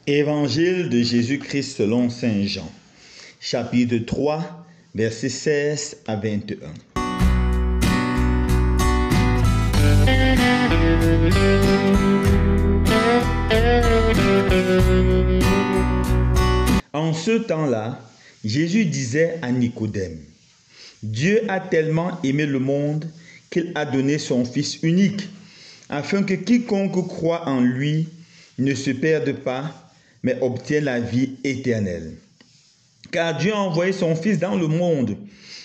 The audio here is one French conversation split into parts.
Évangile de Jésus-Christ selon saint Jean, chapitre 3, versets 16 à 21. En ce temps-là, Jésus disait à Nicodème, « Dieu a tellement aimé le monde qu'il a donné son Fils unique, afin que quiconque croit en lui ne se perde pas, mais obtienne la vie éternelle. Car Dieu a envoyé son Fils dans le monde,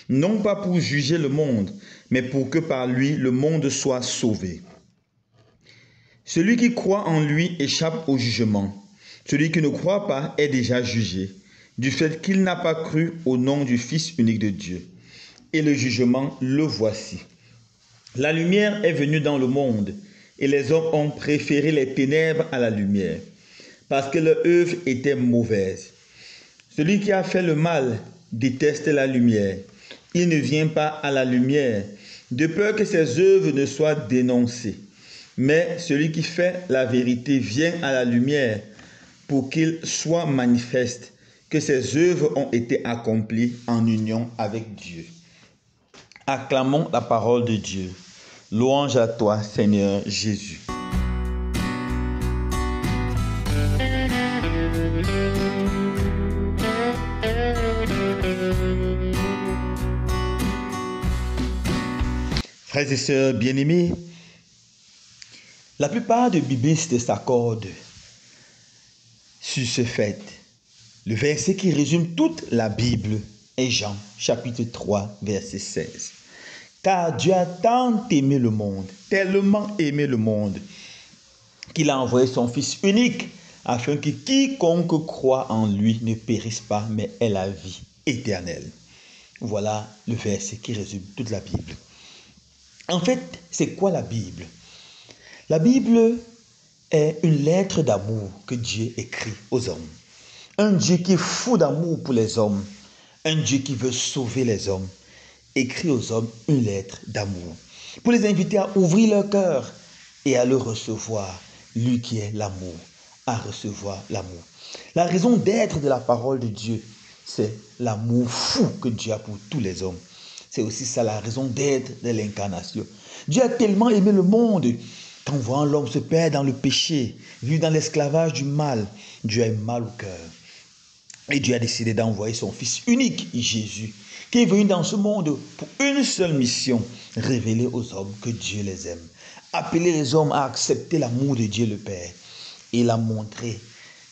non pas pour juger le monde, mais pour que par lui le monde soit sauvé. Celui qui croit en lui échappe au jugement. Celui qui ne croit pas est déjà jugé, du fait qu'il n'a pas cru au nom du Fils unique de Dieu. Et le jugement, le voici. La lumière est venue dans le monde, et les hommes ont préféré les ténèbres à la lumière, parce que leur œuvre était mauvaise. Celui qui a fait le mal déteste la lumière. Il ne vient pas à la lumière, de peur que ses œuvres ne soient dénoncées. Mais celui qui fait la vérité vient à la lumière, pour qu'il soit manifeste que ses œuvres ont été accomplies en union avec Dieu. Acclamons la parole de Dieu. Louange à toi, Seigneur Jésus. Frères et sœurs bien-aimés, la plupart des biblistes s'accordent sur ce fait. Le verset qui résume toute la Bible est Jean, chapitre 3, verset 16. Car Dieu a tant aimé le monde, tellement aimé le monde, qu'il a envoyé son Fils unique, afin que quiconque croit en lui ne périsse pas, mais ait la vie éternelle. Voilà le verset qui résume toute la Bible. En fait, c'est quoi la Bible? La Bible est une lettre d'amour que Dieu écrit aux hommes. Un Dieu qui est fou d'amour pour les hommes. Un Dieu qui veut sauver les hommes. Écrit aux hommes une lettre d'amour. Pour les inviter à ouvrir leur cœur et à le recevoir. Lui qui est l'amour. À recevoir l'amour. La raison d'être de la parole de Dieu, c'est l'amour fou que Dieu a pour tous les hommes. C'est aussi ça la raison d'être de l'incarnation. Dieu a tellement aimé le monde qu'en voyant l'homme se perdre dans le péché, vivre dans l'esclavage du mal, Dieu a mal au cœur. Et Dieu a décidé d'envoyer son Fils unique, Jésus, qui est venu dans ce monde pour une seule mission, révéler aux hommes que Dieu les aime. Appeler les hommes à accepter l'amour de Dieu le Père. Et il a montré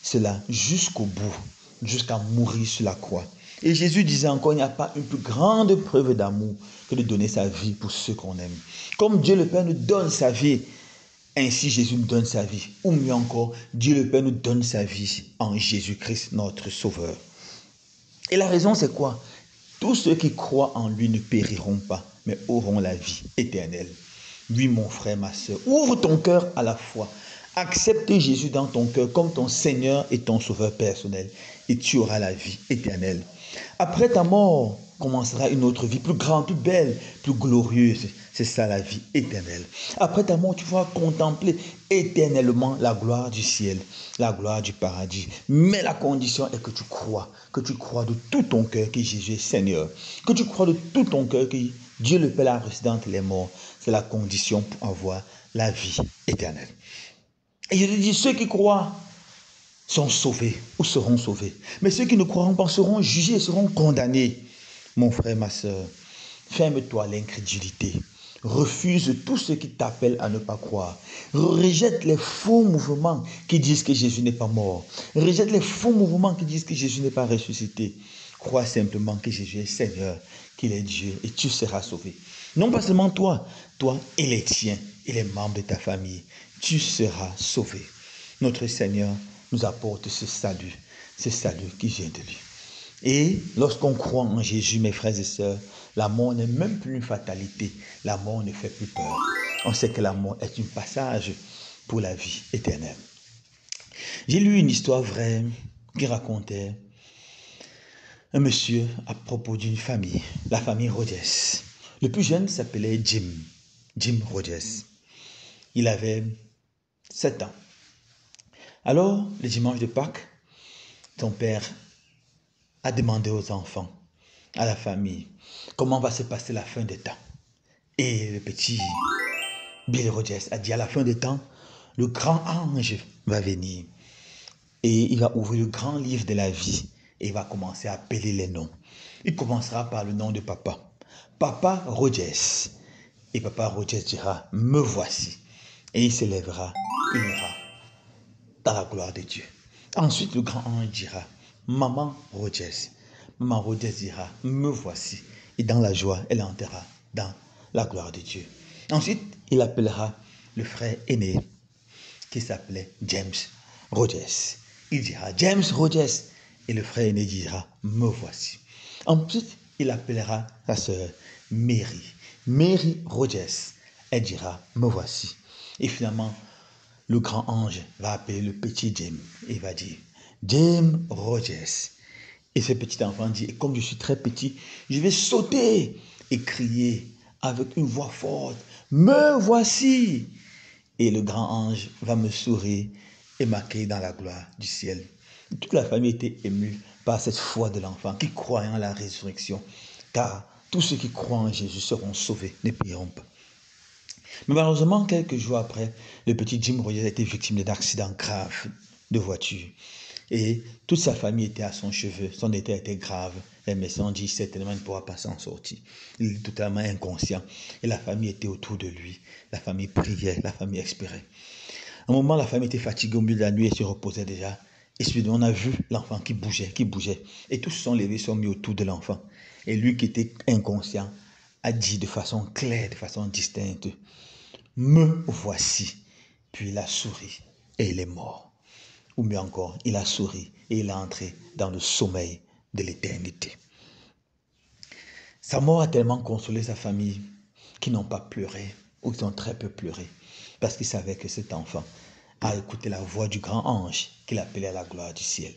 cela jusqu'au bout, jusqu'à mourir sur la croix. Et Jésus disait encore, il n'y a pas une plus grande preuve d'amour que de donner sa vie pour ceux qu'on aime. Comme Dieu le Père nous donne sa vie, ainsi Jésus nous donne sa vie. Ou mieux encore, Dieu le Père nous donne sa vie en Jésus-Christ, notre Sauveur. Et la raison c'est quoi? Tous ceux qui croient en lui ne périront pas, mais auront la vie éternelle. Oui, mon frère, ma soeur, ouvre ton cœur à la foi. Accepte Jésus dans ton cœur comme ton Seigneur et ton Sauveur personnel. Et tu auras la vie éternelle. Après ta mort, commencera une autre vie plus grande, plus belle, plus glorieuse. C'est ça la vie éternelle. Après ta mort, tu vas contempler éternellement la gloire du ciel, la gloire du paradis. Mais la condition est que tu crois de tout ton cœur que Jésus est Seigneur, que tu crois de tout ton cœur que Dieu le Père a ressuscité d'entre les morts. C'est la condition pour avoir la vie éternelle. Et je te dis, ceux qui croient sont sauvés ou seront sauvés. Mais ceux qui ne croiront pas seront jugés, seront condamnés. Mon frère, ma soeur, ferme-toi à l'incrédulité. Refuse tout ce qui t'appelle à ne pas croire. Rejette les faux mouvements qui disent que Jésus n'est pas mort. Rejette les faux mouvements qui disent que Jésus n'est pas ressuscité. Crois simplement que Jésus est Seigneur, qu'il est Dieu et tu seras sauvé. Non pas seulement toi et les tiens et les membres de ta famille. Tu seras sauvé. Notre Seigneur nous apporte ce salut qui vient de lui. Et lorsqu'on croit en Jésus, mes frères et sœurs, la mort n'est même plus une fatalité. La mort ne fait plus peur. On sait que la mort est un passage pour la vie éternelle. J'ai lu une histoire vraie qui racontait un monsieur à propos d'une famille, la famille Rhodes. Le plus jeune s'appelait Jim. Jim Rogers. Il avait 7 ans. Alors, le dimanche de Pâques, son père a demandé aux enfants, à la famille, comment va se passer la fin des temps. Et le petit Bill Rogers a dit, à la fin des temps, le grand ange va venir et il va ouvrir le grand livre de la vie et il va commencer à appeler les noms. Il commencera par le nom de papa. Papa Rogers. Et papa Rogers dira, me voici. Et il se lèvera, il ira dans la gloire de Dieu. Ensuite, le grand ange dira, maman Rogers. Maman Rogers dira, me voici. Et dans la joie, elle entrera dans la gloire de Dieu. Ensuite, il appellera le frère aîné qui s'appelait James Rogers. Il dira, James Rogers. Et le frère aîné dira, me voici. Ensuite, il appellera sa sœur Mary. Mary Rogers. Elle dira, me voici. Et finalement, le grand ange va appeler le petit James et il va dire, James Rogers. Et ce petit enfant dit, et comme je suis très petit, je vais sauter et crier avec une voix forte, me voici. Et le grand ange va me sourire et m'accueillir dans la gloire du ciel. Toute la famille était émue par cette foi de l'enfant qui croit en la résurrection. Car tous ceux qui croient en Jésus seront sauvés, ne périront pas. Mais malheureusement, quelques jours après, le petit Jim Rogers a été victime d'un accident grave de voiture. Et toute sa famille était à son chevet. Son état était grave. Les médecins ont dit certainement il ne pourra pas s'en sortir. Il est totalement inconscient. Et la famille était autour de lui. La famille priait, la famille espérait. À un moment, la famille était fatiguée au milieu de la nuit et se reposait déjà. Et subitement, on a vu l'enfant qui bougeait. Et tous se sont levés, se sont mis autour de l'enfant. Et lui qui était inconscient a dit de façon claire, de façon distincte, me voici. Puis il a souri et il est mort. Ou mieux encore, il a souri et il est entré dans le sommeil de l'éternité. Sa mort a tellement consolé sa famille qu'ils n'ont pas pleuré ou qu'ils ont très peu pleuré parce qu'ils savaient que cet enfant a écouté la voix du grand ange qui l'appelait à la gloire du ciel.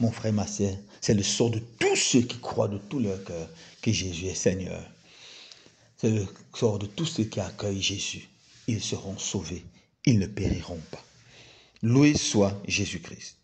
Mon frère, ma sœur, c'est le sort de tous ceux qui croient de tout leur cœur que Jésus est Seigneur. C'est le sort de tous ceux qui accueillent Jésus. Ils seront sauvés, ils ne périront pas. Loué soit Jésus-Christ.